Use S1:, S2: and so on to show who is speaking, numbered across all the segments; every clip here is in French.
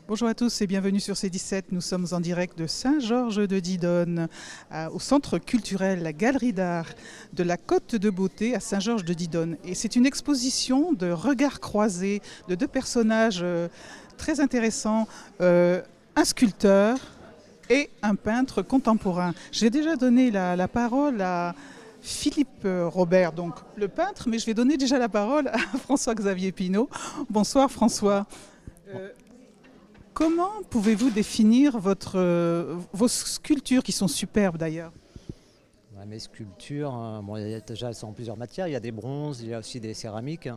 S1: Bonjour à tous et bienvenue sur C17. Nous sommes en direct de Saint-Georges de Didonne, au centre culturel, la Galerie d'art de la Côte de Beauté à Saint-Georges de Didonne. Et c'est une exposition de regards croisés de deux personnages très intéressants, un sculpteur et un peintre contemporain. J'ai déjà donné la parole à Philippe Robert, donc le peintre, mais je vais donner déjà la parole à François-Xavier Pinault. Bonsoir François. Comment pouvez-vous définir vos sculptures qui sont superbes d'ailleurs?
S2: Ouais, mes sculptures, déjà elles sont en plusieurs matières. Il y a des bronzes, il y a aussi des céramiques.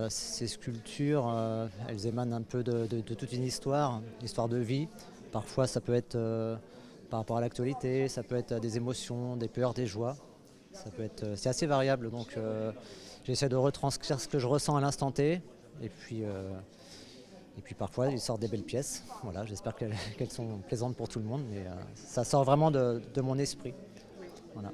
S2: Ces sculptures, elles émanent un peu de toute une histoire de vie. Parfois ça peut être par rapport à l'actualité, ça peut être des émotions, des peurs, des joies. C'est assez variable, donc j'essaie de retranscrire ce que je ressens à l'instant T. Et puis parfois, ils sortent des belles pièces. Voilà, j'espère qu'elles sont plaisantes pour tout le monde, mais ça sort vraiment de mon esprit. Voilà.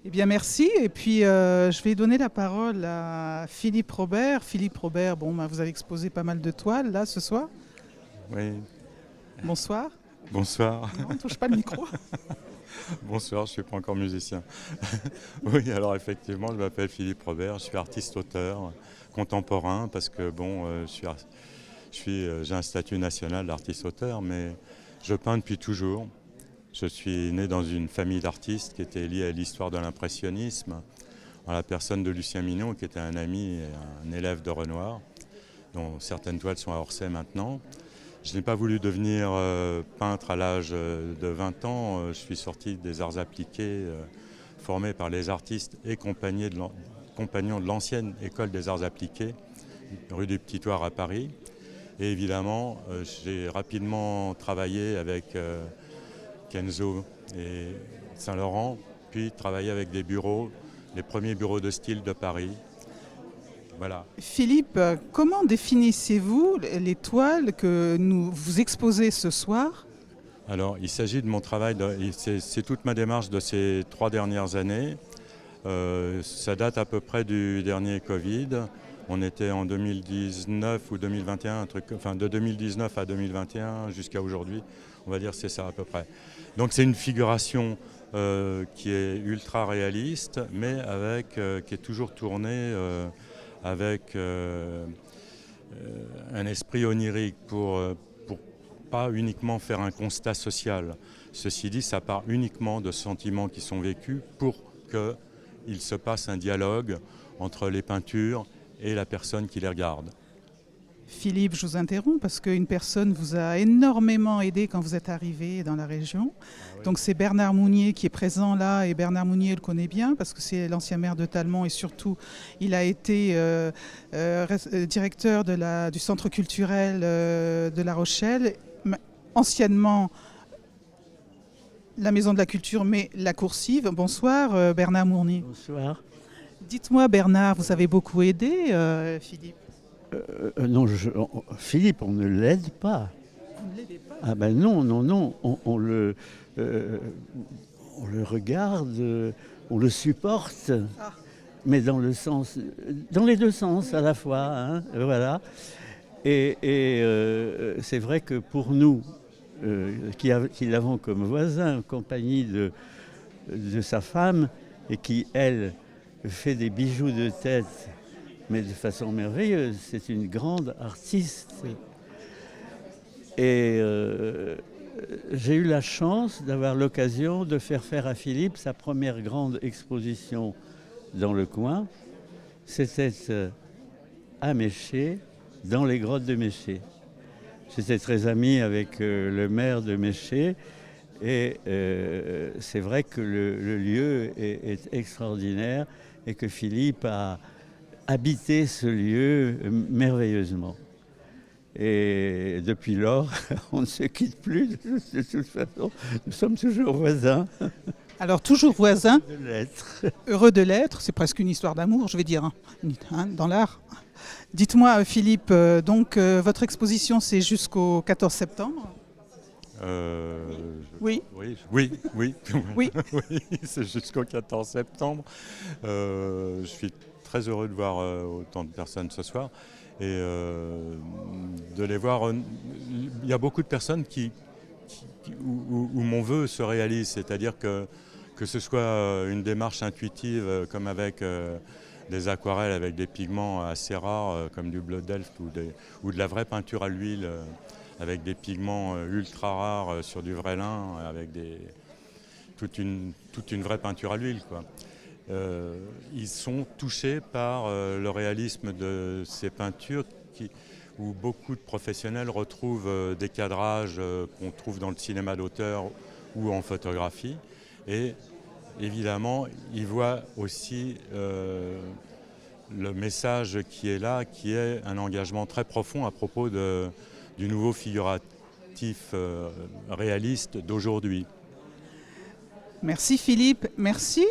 S1: Eh bien merci. Et puis je vais donner la parole à Philippe Robert. Philippe Robert, vous avez exposé pas mal de toiles là ce soir.
S3: Oui,
S1: Bonsoir.
S3: bonsoir.
S1: Non, on ne touche pas le micro.
S3: Bonsoir, je ne suis pas encore musicien. Oui, alors effectivement, je m'appelle Philippe Robert, je suis artiste-auteur contemporain parce que j'ai un statut national d'artiste-auteur, mais je peins depuis toujours. Je suis né dans une famille d'artistes qui était liée à l'histoire de l'impressionnisme, en la personne de Lucien Mignon, qui était un ami et un élève de Renoir, dont certaines toiles sont à Orsay maintenant. Je n'ai pas voulu devenir peintre à l'âge de 20 ans. Je suis sorti des arts appliqués, formé par les artistes et compagnons de l'ancienne école des arts appliqués, rue du Petit Thouars à Paris. Et évidemment, j'ai rapidement travaillé avec Kenzo et Saint-Laurent, puis travaillé avec des bureaux, les premiers bureaux de style de Paris. Voilà.
S1: Philippe, comment définissez-vous les toiles que vous exposez ce soir?
S3: Alors, il s'agit de mon travail, c'est toute ma démarche de ces 3 dernières années. Ça date à peu près du dernier Covid. On était en 2019 ou 2021, de 2019 à 2021 jusqu'à aujourd'hui. On va dire c'est ça à peu près. Donc c'est une figuration qui est ultra réaliste, mais qui est toujours tournée avec un esprit onirique pour pas uniquement faire un constat social. Ceci dit, ça part uniquement de sentiments qui sont vécus pour qu'il se passe un dialogue entre les peintures et la personne qui les regarde.
S1: Philippe, je vous interromps parce qu'une personne vous a énormément aidé quand vous êtes arrivé dans la région.
S3: Oui.
S1: Donc c'est Bernard Mounier qui est présent là, et Bernard Mounier le connaît bien parce que c'est l'ancien maire de Talmont et surtout il a été directeur du centre culturel de La Rochelle, anciennement la Maison de la Culture mais la Coursive. Bonsoir Bernard Mounier.
S4: Bonsoir.
S1: Dites-moi Bernard, vous avez beaucoup aidé Philippe?
S4: Non, Philippe, on ne l'aide pas.
S1: Vous ne l'aidez pas?
S4: Ah ben non, non, non, on le regarde, on le supporte, mais dans les deux sens à la fois, hein, voilà. Et c'est vrai que pour nous, qui l'avons comme voisin, en compagnie de sa femme, et qui, elle, fait des bijoux de tête, mais de façon merveilleuse. C'est une grande artiste. Et j'ai eu la chance d'avoir l'occasion de faire à Philippe sa première grande exposition dans le coin. C'était à Méché, dans les grottes de Méché. J'étais très ami avec le maire de Méché. Et c'est vrai que le lieu est extraordinaire et que Philippe a habité ce lieu merveilleusement. Et depuis lors, on ne se quitte plus de toute façon. Nous sommes toujours voisins.
S1: Alors toujours voisins,
S4: De l'être.
S1: heureux de l'être, c'est presque une histoire d'amour, je vais dire, hein, dans l'art. Dites-moi Philippe, votre exposition c'est jusqu'au 14 septembre? Oui.
S3: Oui.
S1: Oui.
S3: Oui, c'est jusqu'au 14 septembre. Je suis très heureux de voir autant de personnes ce soir. et de les voir. Il y a beaucoup de personnes où mon vœu se réalise, c'est-à-dire que ce soit une démarche intuitive comme avec des aquarelles avec des pigments assez rares comme du bleu delft ou de la vraie peinture à l'huile avec des pigments ultra rares sur du vrai lin, avec toute une vraie peinture à l'huile, quoi. Ils sont touchés par le réalisme de ces peintures où beaucoup de professionnels retrouvent des cadrages qu'on trouve dans le cinéma d'auteur ou en photographie. Et évidemment, ils voient aussi le message qui est là, qui est un engagement très profond à propos du nouveau figuratif réaliste d'aujourd'hui.
S1: Merci Philippe, merci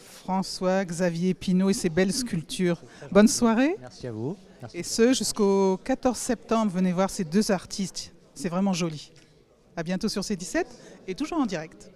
S1: François, Xavier Pinault et ses belles sculptures. Bonne soirée.
S2: Merci à vous. Merci.
S1: Et ce, jusqu'au 14 septembre, venez voir ces deux artistes. C'est vraiment joli. À bientôt sur C17 et toujours en direct.